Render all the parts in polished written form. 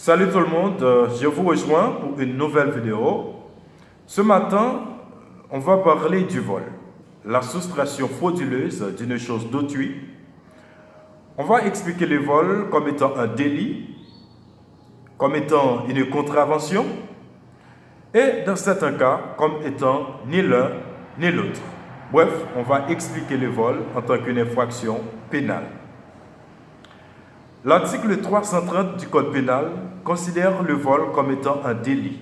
Salut tout le monde, je vous rejoins pour une nouvelle vidéo. Ce matin, on va parler du vol, la soustraction frauduleuse d'une chose d'autrui. On va expliquer le vol comme étant un délit, comme étant une contravention, et dans certains cas, comme étant ni l'un ni l'autre. Bref, on va expliquer le vol en tant qu'une infraction pénale. L'article 330 du Code pénal considère le vol comme étant un délit.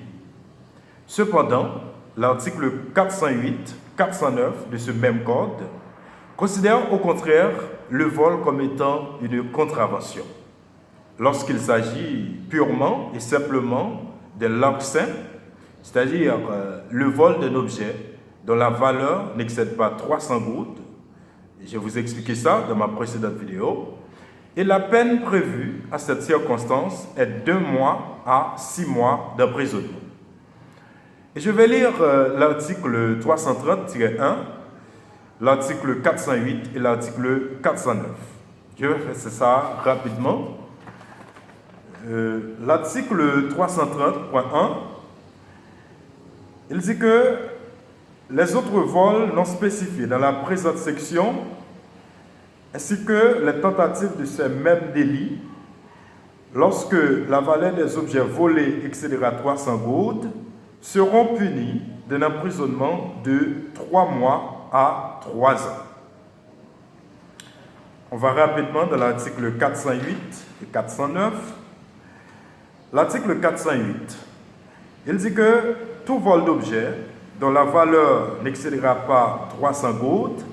Cependant, l'article 408, 409 de ce même code considère au contraire le vol comme étant une contravention. Lorsqu'il s'agit purement et simplement de larcin, c'est-à-dire le vol d'un objet dont la valeur n'excède pas 300 gouttes, je vais vous expliquer ça dans ma précédente vidéo, et la peine prévue à cette circonstance est 2 mois à 6 mois d'emprisonnement. Et je vais lire l'article 330-1, l'article 408 et l'article 409. Je vais faire ça rapidement. L'article 330.1, il dit que les autres vols non spécifiés dans la présente section ainsi que les tentatives de ces mêmes délits, lorsque la valeur des objets volés excédera 300 gouttes, seront punis d'un emprisonnement de 3 mois à 3 ans. On va rapidement dans l'article 408 et 409. L'article 408, il dit que tout vol d'objet dont la valeur n'excédera pas 300 gouttes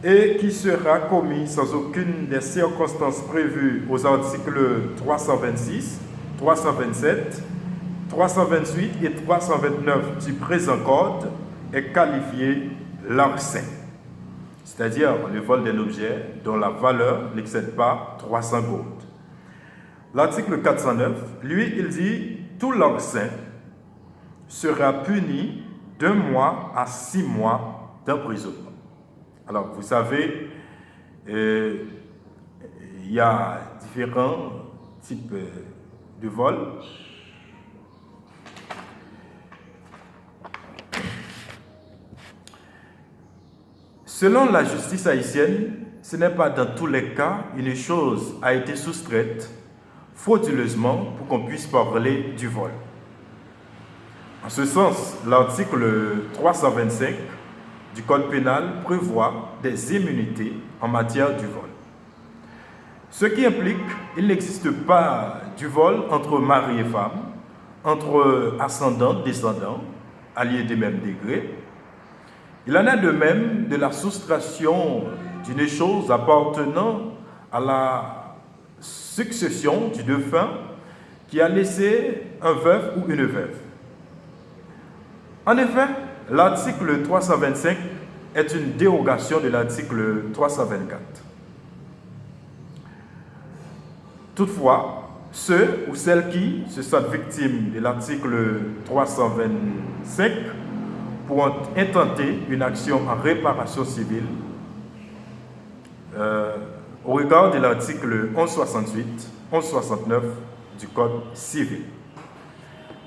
et qui sera commis sans aucune des circonstances prévues aux articles 326, 327, 328 et 329 du présent code est qualifié larcin, c'est-à-dire le vol d'un objet dont la valeur n'excède pas 300 gouttes. L'article 409, lui, il dit tout larcin sera puni d'1 mois à 6 mois d'emprisonnement. Alors, vous savez, il y a différents types de vols. Selon la justice haïtienne, ce n'est pas dans tous les cas une chose a été soustraite frauduleusement pour qu'on puisse parler du vol. En ce sens, l'article 325 du Code pénal prévoit des immunités en matière du vol. Ce qui implique qu'il n'existe pas du vol entre mari et femme, entre ascendants, descendants, alliés des mêmes degrés. Il en est de même de la soustraction d'une chose appartenant à la succession du défunt qui a laissé un veuf ou une veuve. En effet, l'article 325 est une dérogation de l'article 324. Toutefois, ceux ou celles qui se sentent victimes de l'article 325 pourront intenter une action en réparation civile au regard de l'article 1168, 1169 du Code civil.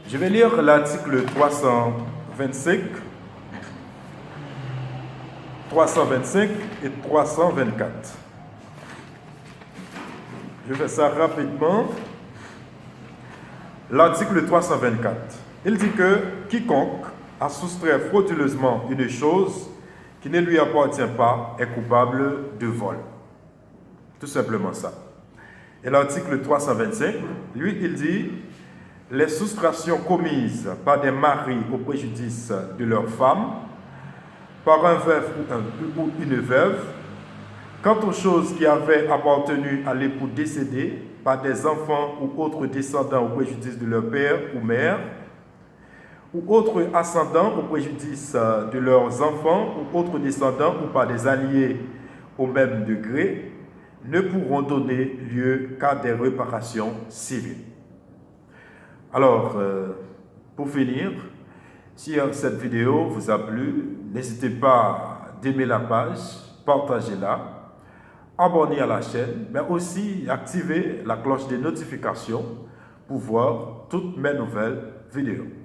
Je vais lire l'article 325 et 324. Je fais ça rapidement. L'article 324, il dit que quiconque a soustrait frauduleusement une chose qui ne lui appartient pas est coupable de vol. Tout simplement ça. Et l'article 325, lui, il dit les soustractions commises par des maris au préjudice de leur femme, par un veuf ou une veuve, quant aux choses qui avaient appartenu à l'époux décédé, par des enfants ou autres descendants au préjudice de leur père ou mère, ou autres ascendants au préjudice de leurs enfants ou autres descendants ou par des alliés au même degré, ne pourront donner lieu qu'à des réparations civiles. Alors, pour finir, si cette vidéo vous a plu, n'hésitez pas d'aimer la page, partagez-la, abonnez à la chaîne, mais aussi activez la cloche de notification pour voir toutes mes nouvelles vidéos.